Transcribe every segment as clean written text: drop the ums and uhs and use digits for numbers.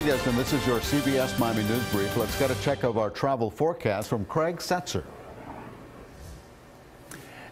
Yes, and this is your CBS Miami News Brief. Let's get a check of our travel forecast from Craig Setzer.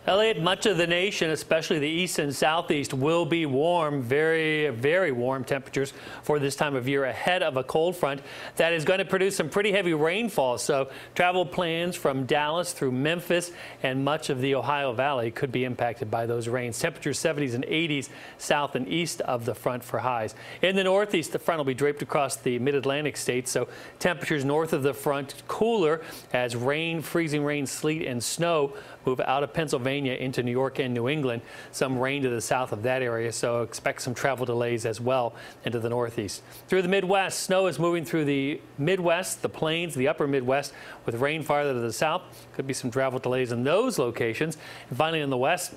Elliot, much of the nation, especially the east and southeast, will be warm, very, very warm temperatures for this time of year ahead of a cold front that is going to produce some pretty heavy rainfall. So travel plans from Dallas through Memphis and much of the Ohio Valley could be impacted by those rains. Temperatures 70s and 80s south and east of the front for highs. In the northeast, the front will be draped across the mid-Atlantic states, so temperatures north of the front cooler as rain, freezing rain, sleet, and snow move out of Pennsylvania into New York and New England. Some rain to the south of that area, so expect some travel delays as well into the northeast. Through the Midwest, snow is moving through the Midwest, the plains, the upper Midwest, with rain farther to the south. Could be some travel delays in those locations. And finally in the west,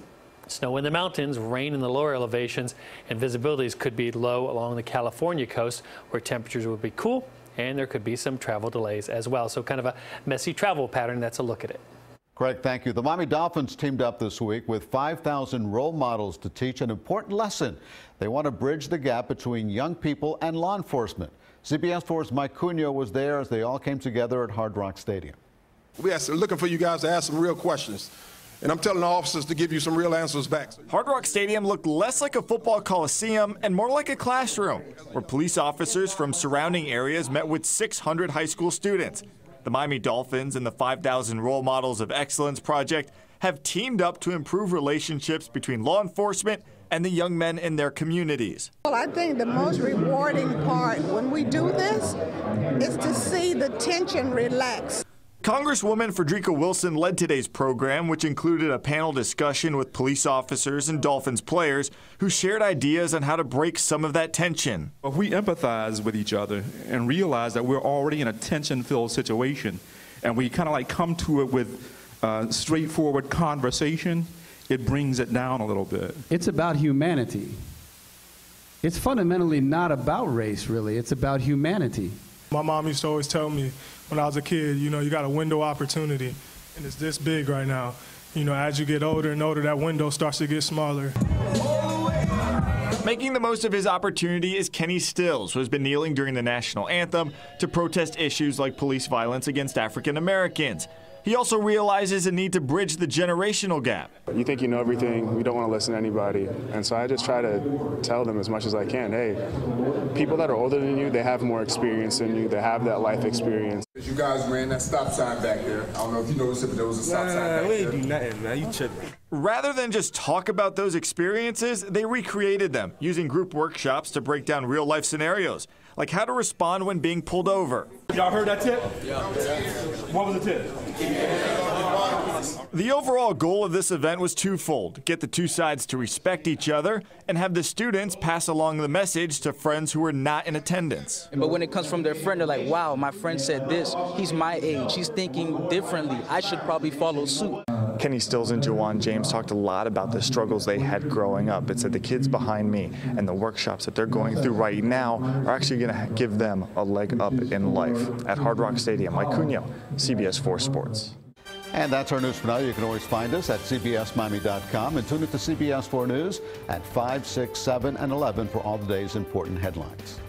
snow in the mountains, rain in the lower elevations, and visibilities could be low along the California coast where temperatures will be cool and there could be some travel delays as well. So kind of a messy travel pattern. That's a look at it. Greg, thank you. The Miami Dolphins teamed up this week with 5,000 role models to teach an important lesson. They want to bridge the gap between young people and law enforcement. CBS 4's Mike Cunha was there as they all came together at Hard Rock Stadium. We are looking for you guys to ask some real questions. And I'm telling the officers to give you some real answers back. Hard Rock Stadium looked less like a football coliseum and more like a classroom, where police officers from surrounding areas met with 600 high school students. The Miami Dolphins and the 5,000 Role Models of Excellence project have teamed up to improve relationships between law enforcement and the young men in their communities. Well, I think the most rewarding part when we do this is to see the tension relax. Congresswoman Frederica Wilson led today's program, which included a panel discussion with police officers and Dolphins players who shared ideas on how to break some of that tension. If we empathize with each other and realize that we're already in a tension-filled situation and we kind of like come to it with straightforward conversation, it brings it down a little bit. It's about humanity. It's fundamentally not about race, really. It's about humanity. My mom used to always tell me when I was a kid, you know, you got a window opportunity, and it's this big right now. You know, as you get older and older, that window starts to get smaller. Making the most of his opportunity is Kenny Stills, who has been kneeling during the national anthem to protest issues like police violence against African Americans. He also realizes a need to bridge the generational gap. You think you know everything, you don't want to listen to anybody. And so I just try to tell them as much as I can, hey, people that are older than you, they have more experience than you, they have that life experience. You guys ran that stop sign back there. I don't know if you noticed it, but there was a stop sign back there. We ain't do nothing, man. You tripping. Rather than just talk about those experiences, they recreated them, using group workshops to break down real-life scenarios, like how to respond when being pulled over. Y'all heard that tip? Yeah. What was the tip? The overall goal of this event was twofold: get the two sides to respect each other and have the students pass along the message to friends who were not in attendance. But when it comes from their friend, they're like, wow, my friend said this, he's my age, he's thinking differently, I should probably follow suit. Kenny Stills and Jawan James talked a lot about the struggles they had growing up. It said the kids behind me and the workshops that they're going through right now are actually going to give them a leg up in life. At Hard Rock Stadium, Mike Cunha, CBS 4 Sports. And that's our news for now. You can always find us at cbsmiami.com and tune in to CBS 4 News at 5, 6, 7, and 11 for all the day's important headlines.